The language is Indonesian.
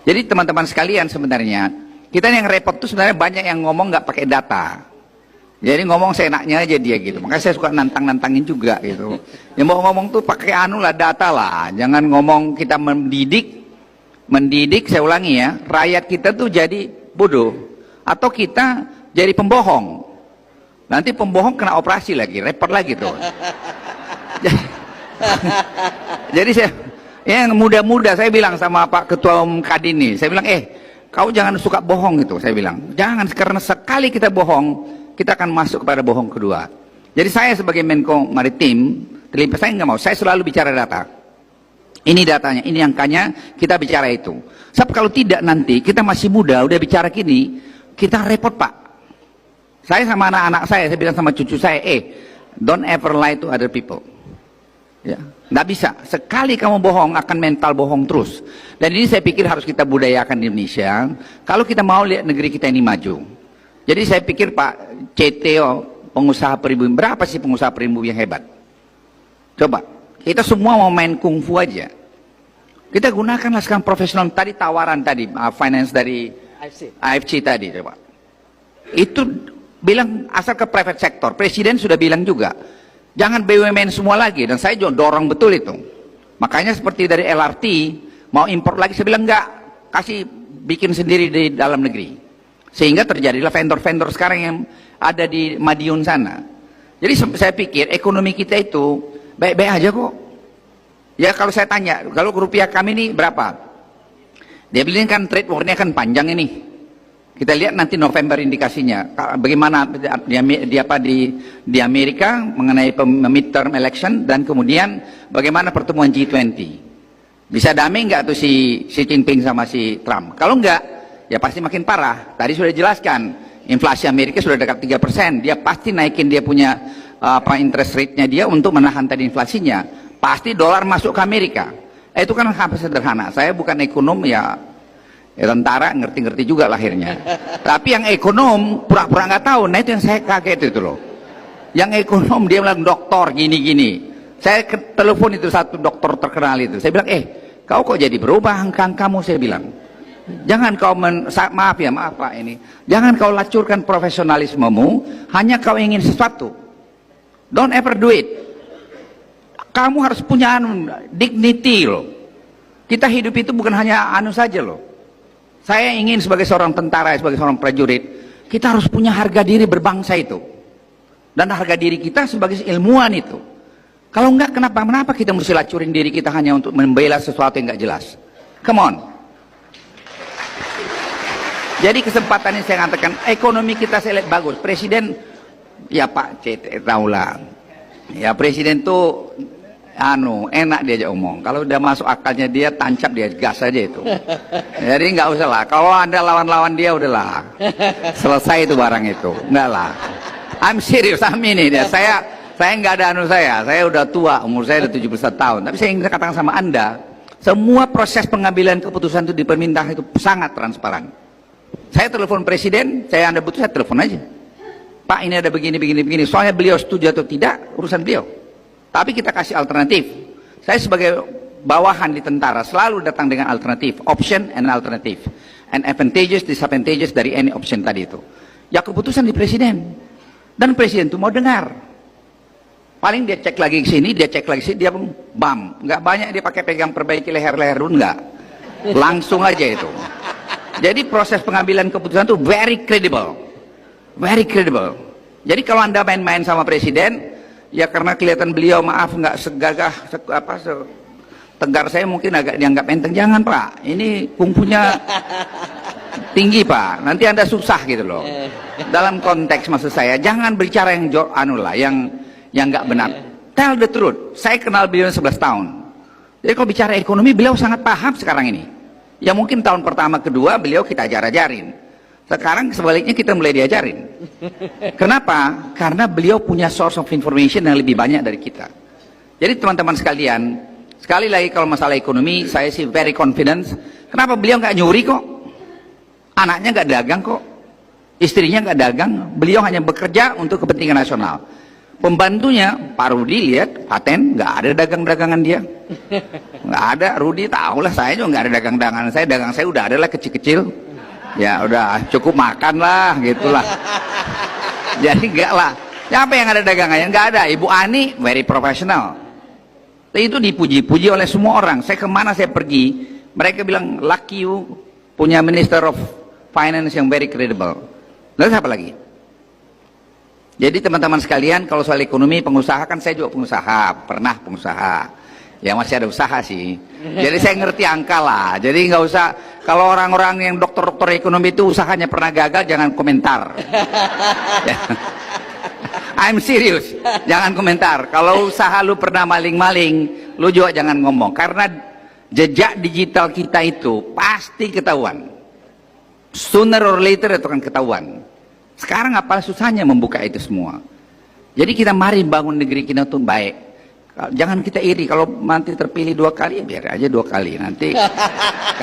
Jadi teman-teman sekalian, sebenarnya kita yang repot tuh sebenarnya banyak yang ngomong nggak pakai data. Jadi ngomong seenaknya aja dia gitu. Makanya saya suka nantang-nantangin juga gitu. Yang mau ngomong tuh pakai anu lah, data lah. Jangan ngomong kita mendidik, saya ulangi ya, rakyat kita tuh jadi bodoh atau kita jadi pembohong. Nanti pembohong kena operasi lagi, repot lagi tuh. Jadi saya yang muda-muda, saya bilang sama Pak Ketua Umum Kadin nih, saya bilang, kau jangan suka bohong gitu, saya bilang. Jangan, karena sekali kita bohong, kita akan masuk kepada bohong kedua. Jadi saya sebagai Menko Maritim, saya nggak mau, saya selalu bicara data. Ini datanya, ini angkanya, kita bicara itu. Sebab kalau tidak nanti, kita masih muda, udah bicara gini, kita repot Pak. Saya sama anak-anak saya bilang sama cucu saya, don't ever lie to other people. Ya, nggak bisa. Sekali kamu bohong, akan mental bohong terus. Dan ini saya pikir harus kita budayakan di Indonesia. Kalau kita mau lihat negeri kita ini maju. Jadi saya pikir Pak CTO, pengusaha pribumi, berapa sih pengusaha pribumi yang hebat? Coba, kita semua mau main kungfu aja. Kita gunakanlah sekarang profesional. Tadi tawaran tadi, finance dari AFC tadi, coba. Itu bilang asal ke private sector. Presiden sudah bilang juga. Jangan BUMN semua lagi, dan saya juga dorong betul itu. Makanya seperti dari LRT, mau impor lagi, saya bilang enggak, kasih bikin sendiri di dalam negeri. Sehingga terjadilah vendor-vendor sekarang yang ada di Madiun sana. Jadi saya pikir ekonomi kita itu baik-baik aja kok. Ya kalau saya tanya, kalau rupiah kami ini berapa? Dia bilang kan trade war-nya kan panjang ini. Kita lihat nanti November indikasinya. Bagaimana di Amerika mengenai midterm election, dan kemudian bagaimana pertemuan G20. Bisa damai nggak tuh si Jinping sama si Trump? Kalau nggak, ya pasti makin parah. Tadi sudah dijelaskan, inflasi Amerika sudah dekat 3%. Dia pasti naikin dia punya interest rate-nya dia untuk menahan tadi inflasinya. Pasti dolar masuk ke Amerika. Itu kan hampir sederhana. Saya bukan ekonom ya tentara, ngerti-ngerti juga lahirnya. Tapi yang ekonom pura-pura nggak tahu. Nah itu yang saya kaget itu loh. Yang ekonom dia bilang doktor gini-gini. Saya telepon itu satu dokter terkenal itu. Saya bilang, kau kok jadi berubah angka-angkamu? Saya bilang, jangan kau maaf Pak ini. Jangan kau lacurkan profesionalismemu. Hanya kau ingin sesuatu. Don't ever do it. Kamu harus punya dignity loh. Kita hidup itu bukan hanya saja loh. Saya ingin sebagai seorang tentara, sebagai seorang prajurit, kita harus punya harga diri berbangsa itu. Dan harga diri kita sebagai ilmuwan itu. Kalau enggak, kenapa kita mesti lacurin diri kita hanya untuk membela sesuatu yang enggak jelas? Come on. Jadi kesempatan ini saya katakan, ekonomi kita saya lihat bagus. Presiden, ya Pak CT, tahulah. Ya Presiden tuh enak diajak omong. Kalau udah masuk akalnya dia, tancap dia, gas aja itu. Jadi nggak usah lah. Kalau Anda lawan-lawan dia, udahlah selesai itu barang itu. Enggak lah. I'm serious, ini dia. Saya nggak ada saya udah tua, umur saya udah 71 tahun. Tapi saya ingin katakan sama Anda, semua proses pengambilan keputusan itu di pemerintah itu sangat transparan. Saya telepon Presiden, Anda butuh, saya telepon aja. Pak ini ada begini. Soalnya beliau setuju atau tidak, urusan beliau. Tapi kita kasih alternatif. Saya sebagai bawahan di tentara selalu datang dengan alternatif, option and alternative, and advantageous, disadvantageous dari any option tadi itu. Ya keputusan di Presiden, dan Presiden itu mau dengar. Paling dia cek lagi ke sini, dia cek lagi ke sini, dia bam, nggak banyak dia pakai pegang perbaiki leher-leher dulu, nggak, langsung aja itu. Jadi proses pengambilan keputusan itu very credible, very credible. Jadi kalau Anda main-main sama Presiden, ya karena kelihatan beliau maaf nggak segagah tegar saya mungkin agak dianggap enteng. Jangan Pak, ini kungfunya tinggi Pak, nanti Anda susah gitu loh. Dalam konteks maksud saya, jangan bicara yang yang nggak benar. Tell the truth. Saya kenal beliau 11 tahun. Jadi kalau bicara ekonomi, beliau sangat paham sekarang ini. Ya mungkin tahun pertama kedua beliau kita ajar-ajarin. Sekarang sebaliknya kita mulai diajarin. Kenapa? Karena beliau punya source of information yang lebih banyak dari kita. Jadi teman-teman sekalian, sekali lagi kalau masalah ekonomi, saya sih very confident. Kenapa beliau nggak nyuri kok? Anaknya nggak dagang kok. Istrinya nggak dagang. Beliau hanya bekerja untuk kepentingan nasional. Pembantunya Pak Rudi, lihat paten, nggak ada dagang-dagangan dia, nggak ada. Rudi tahulah, saya juga nggak ada dagang-dagangan saya. Dagang saya udah ada lah, kecil-kecil, ya udah cukup makan lah gitulah. Jadi enggak lah. Siapa yang ada dagangannya? Nggak ada. Ibu Ani very professional. Itu dipuji-puji oleh semua orang. Saya kemana saya pergi, mereka bilang lucky you punya Minister of Finance yang very credible. Lalu siapa lagi? Jadi teman-teman sekalian, kalau soal ekonomi, pengusaha, kan saya juga pengusaha, pernah pengusaha. Ya masih ada usaha sih. Jadi saya ngerti angka lah. Jadi nggak usah, kalau orang-orang yang dokter-dokter ekonomi itu usahanya pernah gagal, jangan komentar. Ya. I'm serious, jangan komentar. Kalau usaha lu pernah maling-maling, lu juga jangan ngomong. Karena jejak digital kita itu pasti ketahuan. Sooner or later itu akan ketahuan. Sekarang apa susahnya membuka itu semua? Jadi kita mari bangun negeri kita untuk baik. Jangan kita iri, kalau nanti terpilih 2 kali, biar aja 2 kali nanti.